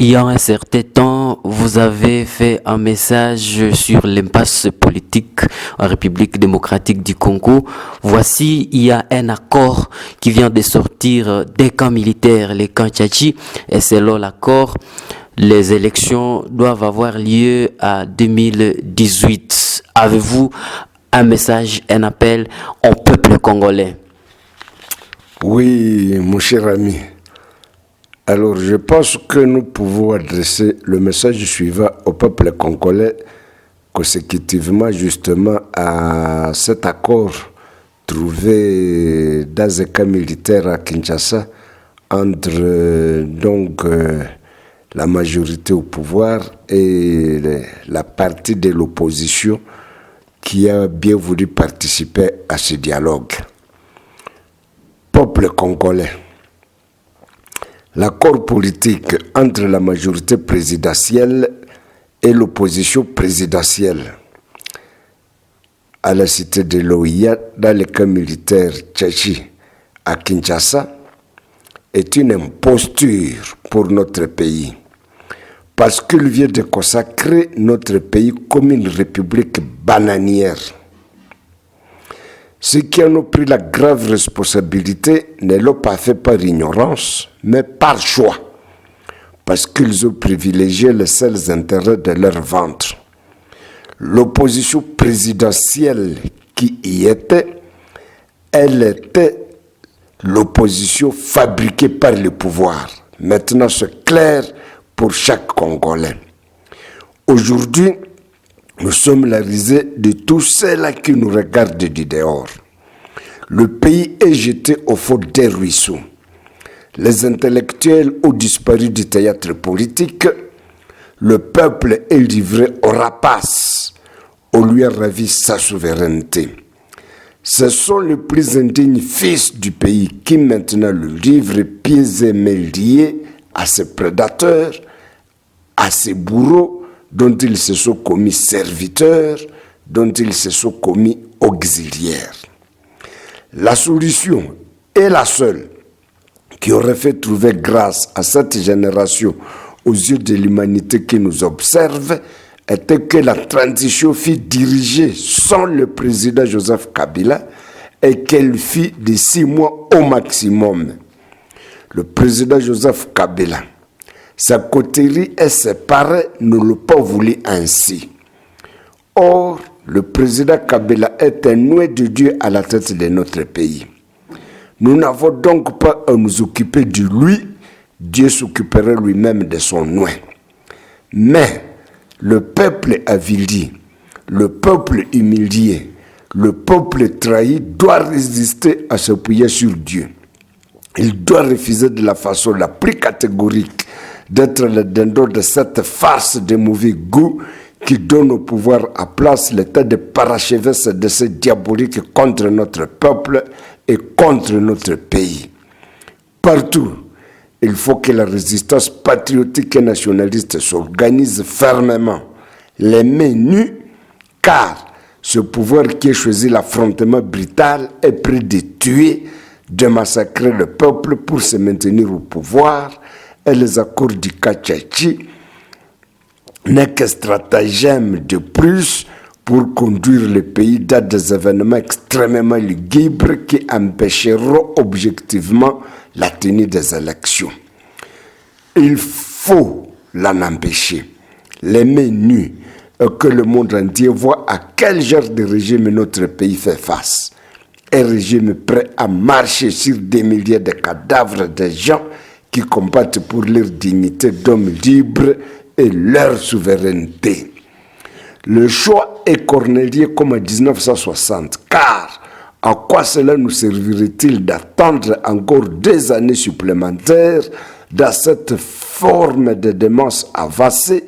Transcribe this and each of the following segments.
Il y a un certain temps, vous avez fait un message sur l'impasse politique en République démocratique du Congo. Voici, il y a un accord qui vient de sortir des camps militaires, les camps Tchatchi, et selon l'accord, les élections doivent avoir lieu à 2018. Avez-vous un message, un appel au peuple congolais? Oui, mon cher ami. Alors, je pense que nous pouvons adresser le message suivant au peuple congolais consécutivement justement à cet accord trouvé dans un camp militaire à Kinshasa entre la majorité au pouvoir et la partie de l'opposition qui a bien voulu participer à ce dialogue. Peuple congolais. L'accord politique entre la majorité présidentielle et l'opposition présidentielle à la cité de l'OIA dans le camp militaire Tchatchi à Kinshasa est une imposture pour notre pays parce qu'il vient de consacrer notre pays comme une république bananière. Ceux qui en ont pris la grave responsabilité ne l'ont pas fait par ignorance, mais par choix, parce qu'ils ont privilégié les seuls intérêts de leur ventre. L'opposition présidentielle qui y était, elle était l'opposition fabriquée par le pouvoir. Maintenant, c'est clair pour chaque Congolais. Aujourd'hui, nous sommes la risée de tous ceux-là qui nous regardent du dehors. Le pays est jeté au fond des ruisseaux. Les intellectuels ont disparu du théâtre politique. Le peuple est livré au rapace. On lui a ravi sa souveraineté. Ce sont les plus indignes fils du pays qui maintenant le livrent pieds et mains liés à ses prédateurs, à ses bourreaux, dont ils se sont commis serviteurs, dont ils se sont commis auxiliaires. La solution est la seule qui aurait fait trouver grâce à cette génération aux yeux de l'humanité qui nous observe était que la transition fût dirigée sans le président Joseph Kabila et qu'elle fût de 6 mois au maximum. Le président Joseph Kabila, sa coterie et ses parents ne l'ont pas voulu ainsi. Or, le président Kabila est un noué de Dieu à la tête de notre pays. Nous n'avons donc pas à nous occuper de lui, Dieu s'occuperait lui-même de son noué. Mais le peuple avili, le peuple humilié, le peuple trahi doit résister à s'appuyer sur Dieu. Il doit refuser de la façon la plus catégorique d'être le dindon de cette farce de mauvais goût qui donne au pouvoir à place l'état de parachever ce décès diabolique contre notre peuple et contre notre pays. Partout, il faut que la résistance patriotique et nationaliste s'organise fermement, les mains nues, car ce pouvoir qui a choisi l'affrontement brutal est prêt de tuer, de massacrer le peuple pour se maintenir au pouvoir. Et les accords du Tchatchi n'est qu'un stratagème de plus pour conduire le pays dans des événements extrêmement lugubres qui empêcheront objectivement la tenue des élections. Il faut l'en empêcher. Les mains nues et que le monde entier voit à quel genre de régime notre pays fait face. Un régime prêt à marcher sur des milliers de cadavres de gens qui combattent pour leur dignité d'hommes libres et leur souveraineté. Le choix est cornélien comme en 1960, car à quoi cela nous servirait-il d'attendre encore des années supplémentaires dans cette forme de démence avancée,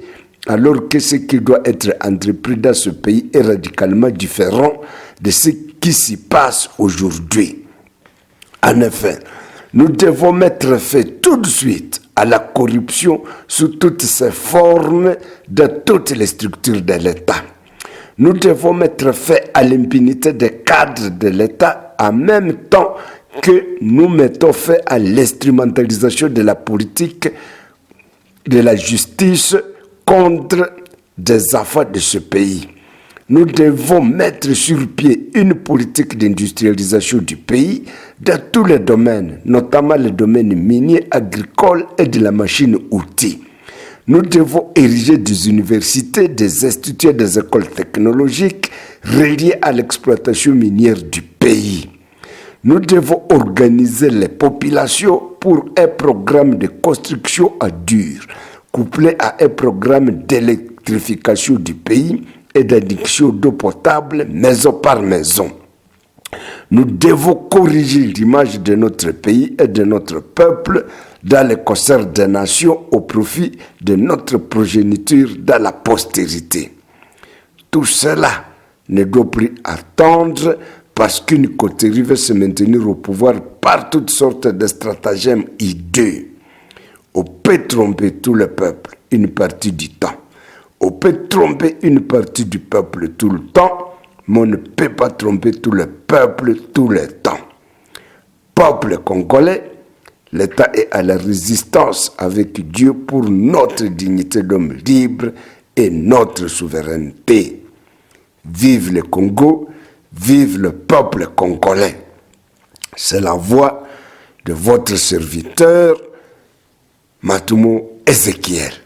alors que ce qui doit être entrepris dans ce pays est radicalement différent de ce qui s'y passe aujourd'hui. En effet, nous devons mettre fin tout de suite à la corruption sous toutes ses formes de toutes les structures de l'État. Nous devons mettre fin à l'impunité des cadres de l'État en même temps que nous mettons fin à l'instrumentalisation de la politique de la justice contre des affaires de ce pays. Nous devons mettre sur pied une politique d'industrialisation du pays dans tous les domaines, notamment les domaines miniers, agricoles et de la machine-outil. Nous devons ériger des universités, des instituts et des écoles technologiques reliées à l'exploitation minière du pays. Nous devons organiser les populations pour un programme de construction à dur, couplé à un programme d'électrification du pays et d'adduction d'eau potable maison par maison. Nous devons corriger l'image de notre pays et de notre peuple dans le concert des nations au profit de notre progéniture dans la postérité. Tout cela ne doit plus attendre parce qu'une coterie veut se maintenir au pouvoir par toutes sortes de stratagèmes hideux. On peut tromper tout le peuple une partie du temps. On peut tromper une partie du peuple tout le temps, mais on ne peut pas tromper tout le peuple tout le temps. Peuple congolais, l'État est à la résistance avec Dieu pour notre dignité d'homme libre et notre souveraineté. Vive le Congo, vive le peuple congolais. C'est la voix de votre serviteur, Matumo Ézéchiel.